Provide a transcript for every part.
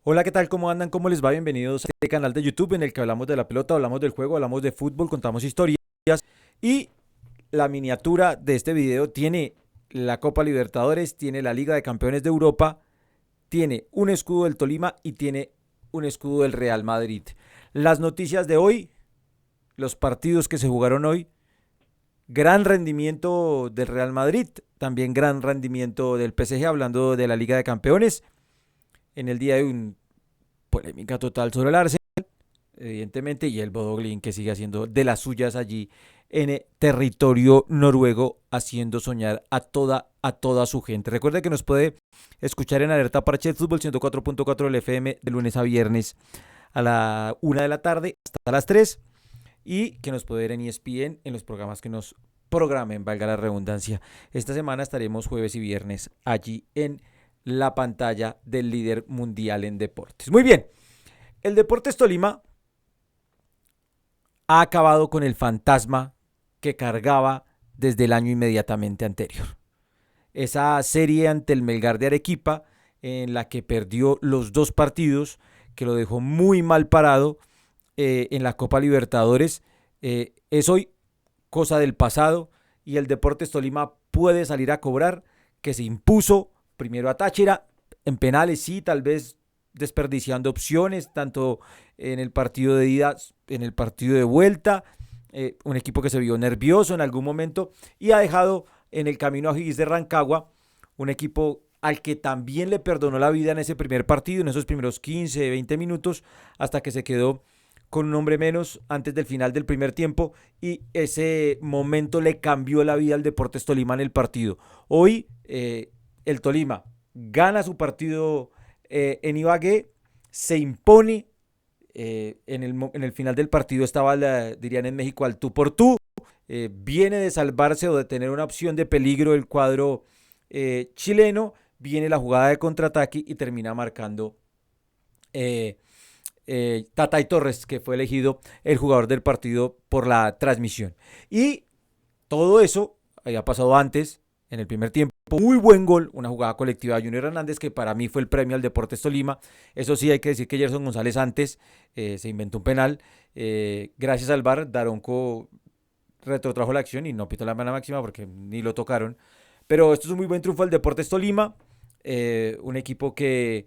Hola, ¿qué tal? ¿Cómo andan? ¿Cómo les va? Bienvenidos a este canal de YouTube en el que hablamos de la pelota, hablamos del juego, hablamos de fútbol, contamos historias y la miniatura de este video tiene la Copa Libertadores, tiene la Liga de Campeones de Europa, tiene un escudo del Tolima y tiene un escudo del Real Madrid. Las noticias de hoy, los partidos que se jugaron hoy, gran rendimiento del Real Madrid, también gran rendimiento del PSG, hablando de la Liga de Campeones. En el día de un polémica total sobre el Arsenal, evidentemente, y el Bodoglin que sigue haciendo de las suyas allí en territorio noruego, haciendo soñar a toda su gente. Recuerde que nos puede escuchar en Alerta Parche Fútbol 104.4 del FM de lunes a viernes a la 1 de la tarde hasta las 3 y que nos puede ver en ESPN en los programas que nos programen, valga la redundancia. Esta semana estaremos jueves y viernes allí en la pantalla del líder mundial en deportes. Muy bien, el Deportes Tolima ha acabado con el fantasma que cargaba desde el año inmediatamente anterior. Esa serie ante el Melgar de Arequipa, en la que perdió los dos partidos, que lo dejó muy mal parado en la Copa Libertadores, es hoy cosa del pasado y el Deportes Tolima puede salir a cobrar, que se impuso primero a Táchira en penales, sí, tal vez desperdiciando opciones, tanto en el partido de ida, en el partido de vuelta, un equipo que se vio nervioso en algún momento y ha dejado en el camino a Higgins de Rancagua, un equipo al que también le perdonó la vida en ese primer partido, en esos primeros 15, 20 minutos, hasta que se quedó con un hombre menos antes del final del primer tiempo y ese momento le cambió la vida al Deportes Tolima en el partido. Hoy el Tolima gana su partido en Ibagué, se impone, en el final del partido estaba, dirían en México, al tú por tú, viene de salvarse o de tener una opción de peligro el cuadro chileno, viene la jugada de contraataque y termina marcando eh, Tatay Torres, que fue elegido el jugador del partido por la transmisión. Y todo eso había pasado antes, en el primer tiempo. Muy buen gol, una jugada colectiva de Junior Hernández, que para mí fue el premio al Deportes Tolima. Eso sí, hay que decir que Gerson González antes se inventó un penal. Gracias al VAR, Daronco retrotrajo la acción y no pitó la mano máxima porque ni lo tocaron. Pero esto es un muy buen triunfo del Deportes Tolima, un equipo que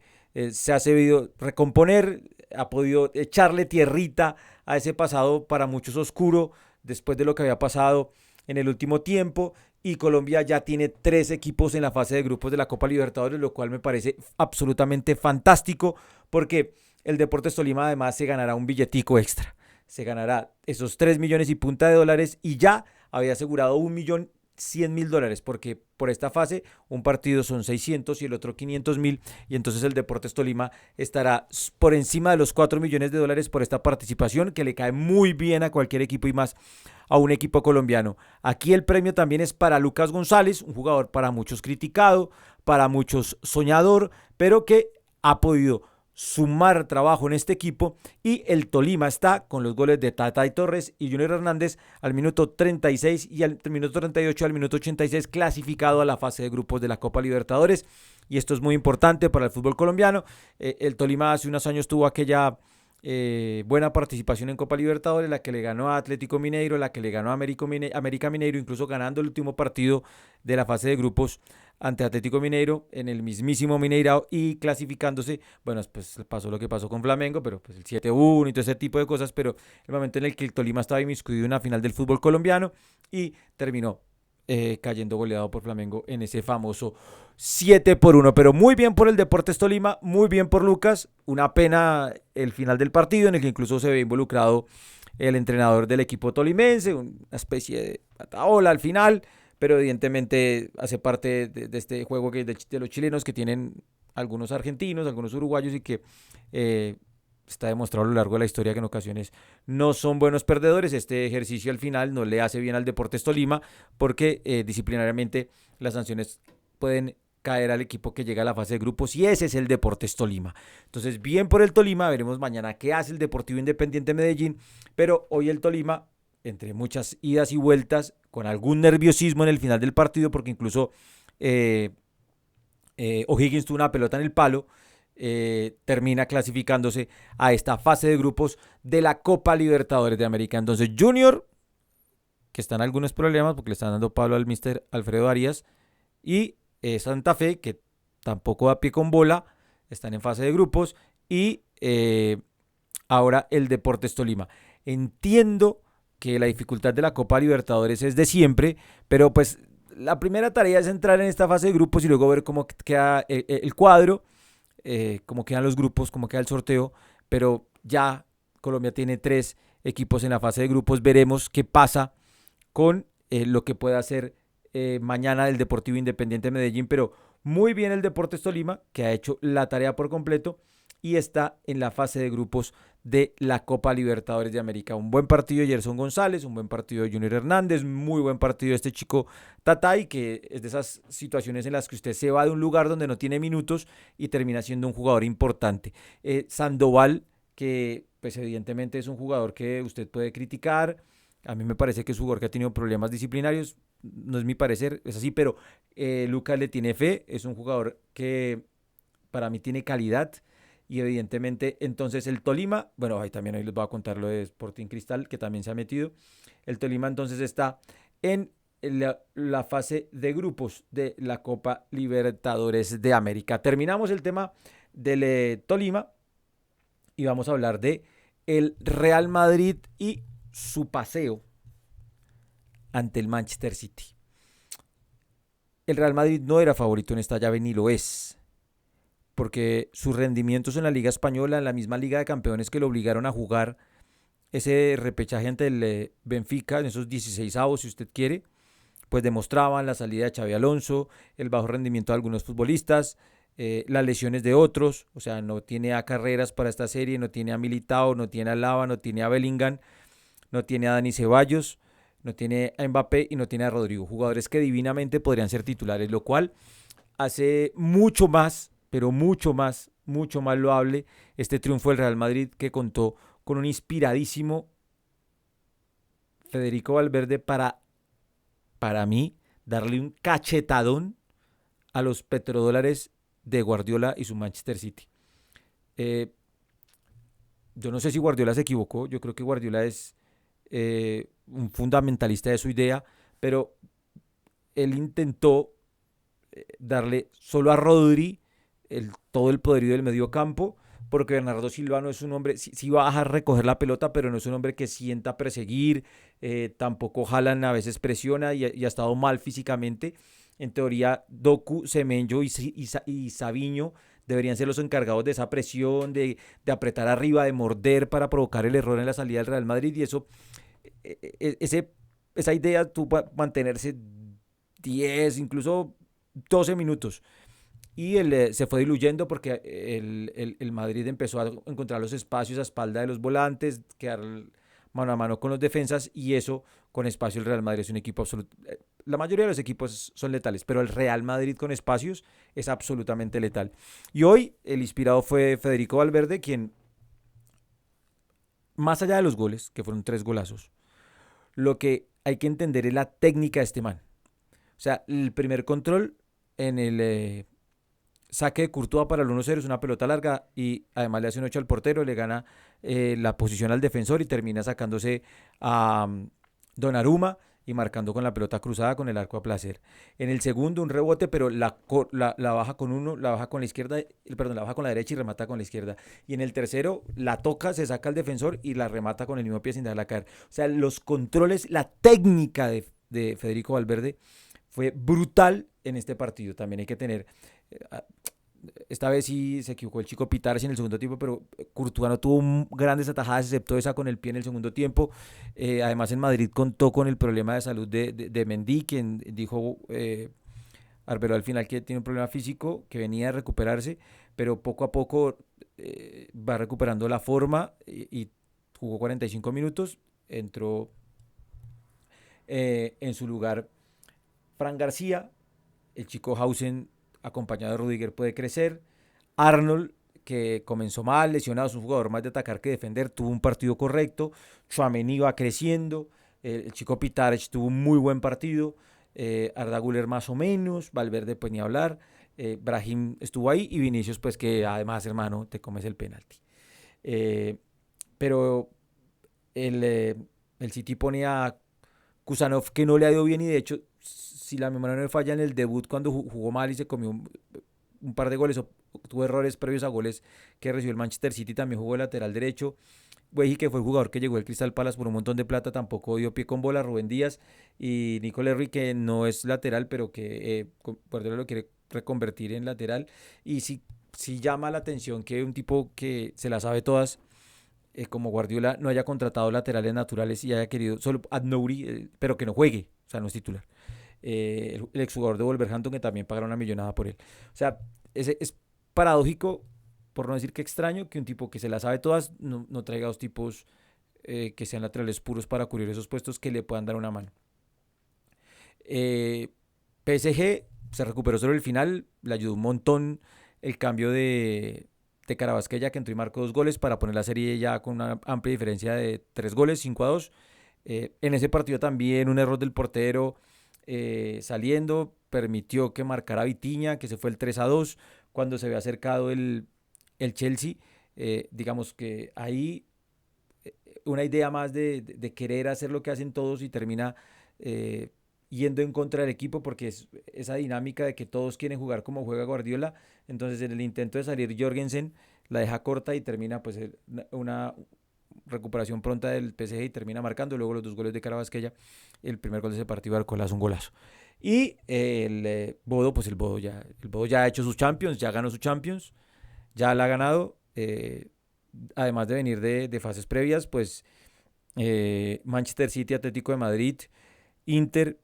se ha sabido recomponer, ha podido echarle tierrita a ese pasado para muchos oscuro después de lo que había pasado en el último tiempo. Y Colombia ya tiene 3 equipos en la fase de grupos de la Copa Libertadores, lo cual me parece absolutamente fantástico porque el Deportes Tolima además se ganará un billetico extra. Se ganará esos 3 millones y punta de dólares y ya había asegurado 1.100.000 dólares, porque por esta fase un partido son 600 y el otro 500.000, y entonces el Deportes Tolima estará por encima de los 4 millones de dólares por esta participación, que le cae muy bien a cualquier equipo y más a un equipo colombiano. Aquí el premio también es para Lucas González, un jugador para muchos criticado, para muchos soñador, pero que ha podido sumar trabajo en este equipo y el Tolima está con los goles de Tatay Torres y Junior Hernández al minuto 36 y al minuto 38 al minuto 86 clasificado a la fase de grupos de la Copa Libertadores, y esto es muy importante para el fútbol colombiano. El Tolima hace unos años tuvo aquella buena participación en Copa Libertadores, la que le ganó a Atlético Mineiro, la que le ganó a América Mineiro, incluso ganando el último partido de la fase de grupos ante Atlético Mineiro en el mismísimo Mineirao y clasificándose. Bueno, pues pasó lo que pasó con Flamengo, pero pues el 7-1 y todo ese tipo de cosas, pero el momento en el que el Tolima estaba inmiscuido en una final del fútbol colombiano y terminó cayendo goleado por Flamengo en ese famoso 7-1. Pero muy bien por el Deportes Tolima, muy bien por Lucas. Una pena el final del partido en el que incluso se ve involucrado el entrenador del equipo tolimense, una especie de pataola al final, pero evidentemente hace parte de este juego de los chilenos que tienen algunos argentinos, algunos uruguayos y que está demostrado a lo largo de la historia que en ocasiones no son buenos perdedores. Este ejercicio al final no le hace bien al Deportes Tolima porque disciplinariamente las sanciones pueden caer al equipo que llega a la fase de grupos y ese es el Deportes Tolima. Entonces, bien por el Tolima, veremos mañana qué hace el Deportivo Independiente Medellín, pero hoy el Tolima, entre muchas idas y vueltas, con algún nerviosismo en el final del partido, porque incluso O'Higgins tuvo una pelota en el palo, termina clasificándose a esta fase de grupos de la Copa Libertadores de América. Entonces Junior, que está en algunos problemas porque le están dando palo al mister Alfredo Arias, y Santa Fe, que tampoco da pie con bola, están en fase de grupos, y ahora el Deportes Tolima. Entiendo que la dificultad de la Copa Libertadores es de siempre, pero pues la primera tarea es entrar en esta fase de grupos y luego ver cómo queda el cuadro, cómo quedan los grupos, cómo queda el sorteo, pero ya Colombia tiene 3 equipos en la fase de grupos, veremos qué pasa con lo que pueda hacer mañana el Deportivo Independiente de Medellín, pero muy bien el Deportes Tolima, que ha hecho la tarea por completo y está en la fase de grupos de la Copa Libertadores de América. Un buen partido de Gerson González, un buen partido de Junior Hernández, muy buen partido de este chico Tatay, que es de esas situaciones en las que usted se va de un lugar donde no tiene minutos y termina siendo un jugador importante. Sandoval, que pues evidentemente es un jugador que usted puede criticar. A mí me parece que es un jugador que ha tenido problemas disciplinarios, no es mi parecer, es así, pero Lucas le tiene fe, es un jugador que para mí tiene calidad y evidentemente entonces el Tolima, bueno, ahí también hoy les voy a contar lo de Sporting Cristal, que también se ha metido. El Tolima entonces está en la fase de grupos de la Copa Libertadores de América. Terminamos el tema del Tolima y vamos a hablar de el Real Madrid y su paseo ante el Manchester City. El Real Madrid no era favorito en esta llave ni lo es, porque sus rendimientos en la Liga Española, en la misma Liga de Campeones que lo obligaron a jugar ese repechaje ante el Benfica, en esos 16avos si usted quiere, pues demostraban la salida de Xabi Alonso, el bajo rendimiento de algunos futbolistas, las lesiones de otros, o sea, no tiene a Carreras para esta serie, no tiene a Militao, no tiene a Lava, no tiene a Bellingham, no tiene a Dani Ceballos, no tiene a Mbappé y no tiene a Rodrigo, jugadores que divinamente podrían ser titulares, lo cual hace mucho más, pero mucho más loable este triunfo del Real Madrid, que contó con un inspiradísimo Federico Valverde para mí, darle un cachetadón a los petrodólares de Guardiola y su Manchester City. Eh, yo no sé si Guardiola se equivocó, yo creo que Guardiola es un fundamentalista de su idea, pero él intentó darle solo a Rodri todo el poderío del medio campo, porque Bernardo Silva no es un hombre, sí va a recoger la pelota, pero no es un hombre que sienta perseguir, tampoco Haaland a veces presiona y ha estado mal físicamente. En teoría, Doku, Semenyo y Savinho deberían ser los encargados de esa presión, de apretar arriba, de morder para provocar el error en la salida del Real Madrid, y eso, esa idea, tú mantenerse 10, incluso 12 minutos. Y se fue diluyendo porque el Madrid empezó a encontrar los espacios a espalda de los volantes, quedar mano a mano con los defensas, y eso con espacio el Real Madrid es un equipo absoluto. La mayoría de los equipos son letales, pero el Real Madrid con espacios es absolutamente letal. Y hoy el inspirado fue Federico Valverde, quien, más allá de los goles, que fueron 3 golazos, lo que hay que entender es la técnica de este man. O sea, el primer control en el saque de Courtois para el 1-0 es una pelota larga y además le hace un 8 al portero, le gana la posición al defensor y termina sacándose a Donnarumma y marcando con la pelota cruzada con el arco a placer. En el segundo un rebote, pero la baja con uno, la baja con la izquierda, perdón, la baja con la derecha y remata con la izquierda. Y en el tercero la toca, se saca al defensor y la remata con el mismo pie sin dejarla caer. O sea, los controles, la técnica de Federico Valverde fue brutal en este partido. También hay que tener esta vez sí se equivocó el chico Pitares en el segundo tiempo, pero Courtois no tuvo grandes atajadas, excepto esa con el pie en el segundo tiempo. Además, en Madrid contó con el problema de salud de Mendy, quien dijo Arbeloa al final que tiene un problema físico, que venía a recuperarse, pero poco a poco va recuperando la forma y jugó 45 minutos. Entró en su lugar Fran García, el chico Hausen acompañado de Rudiger puede crecer. Arnold, que comenzó mal, lesionado, es un jugador más de atacar que defender, tuvo un partido correcto. Tchouaméni va creciendo. El chico Pitarch tuvo un muy buen partido. Arda Güler más o menos. Valverde pues ni hablar. Brahim estuvo ahí y Vinicius, pues que además, hermano, te comes el penalti. Eh, pero el City pone a Kusanov, que no le ha ido bien, y de hecho, si la memoria no me falla, en el debut cuando jugó mal y se comió un par de goles, o tuvo errores previos a goles que recibió el Manchester City, también jugó de lateral derecho. Güey, que fue el jugador que llegó del Crystal Palace por un montón de plata, tampoco dio pie con bola. Rubén Díaz y Nico Henry, que no es lateral, pero que Guardiola lo quiere reconvertir en lateral. Y sí llama la atención que un tipo que se la sabe todas, como Guardiola, no haya contratado laterales naturales y haya querido solo Adnouri, pero que no juegue, o sea, no es titular. El exjugador de Wolverhampton, que también pagaron una millonada por él. O sea, es paradójico, por no decir que extraño, que un tipo que se la sabe todas no traiga dos tipos que sean laterales puros para cubrir esos puestos que le puedan dar una mano. PSG se recuperó solo el final, le ayudó un montón el cambio de Carabasquilla, que entró y marcó 2 goles para poner la serie ya con una amplia diferencia de 3 goles, 5-2. En ese partido también un error del portero saliendo permitió que marcara Vitinha, que se fue el 3-2 cuando se había acercado el Chelsea. Digamos que ahí una idea más de querer hacer lo que hacen todos y termina yendo en contra del equipo, porque es esa dinámica de que todos quieren jugar como juega Guardiola. Entonces en el intento de salir Jorgensen la deja corta y termina pues una recuperación pronta del PSG y termina marcando. Luego los 2 goles de Carabasquilla, el primer gol de ese partido, Arcola, es un golazo. Y Bodo, pues el Bodo ya ha hecho sus Champions, ya ganó su Champions, ya la ha ganado. Además de venir de fases previas, pues Manchester City, Atlético de Madrid, Inter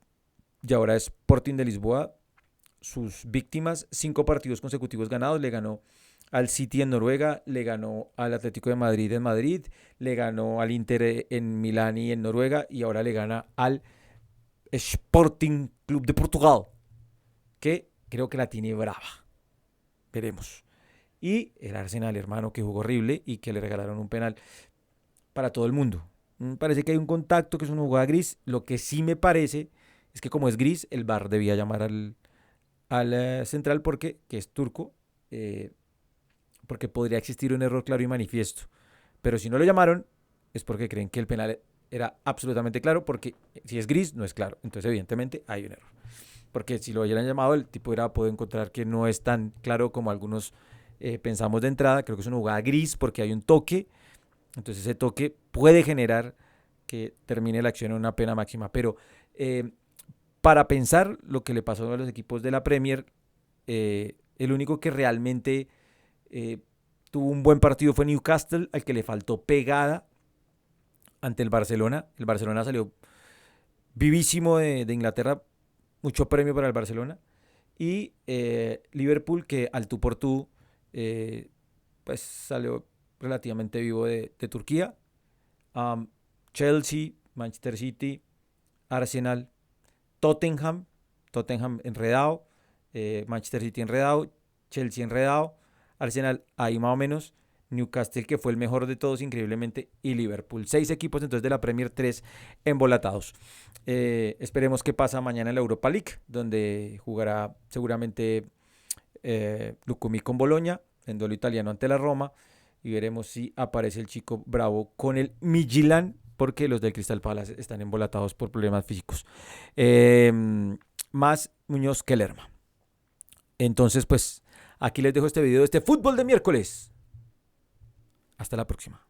y ahora Sporting de Lisboa, sus víctimas, 5 partidos consecutivos ganados. Le ganó al City en Noruega, le ganó al Atlético de Madrid en Madrid, le ganó al Inter en Milán y en Noruega, y ahora le gana al Sporting Club de Portugal, que creo que la tiene brava. Veremos. Y el Arsenal, hermano, que jugó horrible y que le regalaron un penal para todo el mundo. Parece que hay un contacto, que es una jugada gris. Lo que sí me parece es que, como es gris, el VAR debía llamar al central, que es turco, porque podría existir un error claro y manifiesto. Pero si no lo llamaron, es porque creen que el penal era absolutamente claro, porque si es gris, no es claro. Entonces, evidentemente, hay un error. Porque si lo hubieran llamado, el tipo hubiera podido encontrar que no es tan claro como algunos pensamos de entrada. Creo que es una jugada gris porque hay un toque. Entonces ese toque puede generar que termine la acción en una pena máxima. Pero para pensar lo que le pasó a los equipos de la Premier, el único que realmente tuvo un buen partido fue Newcastle, al que le faltó pegada ante el Barcelona. El Barcelona salió vivísimo de Inglaterra, mucho premio para el Barcelona. Y Liverpool, que al tú por tú, pues salió relativamente vivo de Turquía. Chelsea, Manchester City, Arsenal, Tottenham enredado, Manchester City enredado, Chelsea enredado, Arsenal ahí más o menos, Newcastle, que fue el mejor de todos increíblemente, y Liverpool. 6 equipos entonces de la Premier, 3 embolatados. Esperemos qué pasa mañana en la Europa League, donde jugará seguramente Lucumi con Boloña, en duelo italiano ante la Roma, y veremos si aparece el chico bravo con el Midtjylland, porque los del Crystal Palace están embolatados por problemas físicos. Más Muñoz que Lerma. Entonces, pues, aquí les dejo este video de este fútbol de miércoles. Hasta la próxima.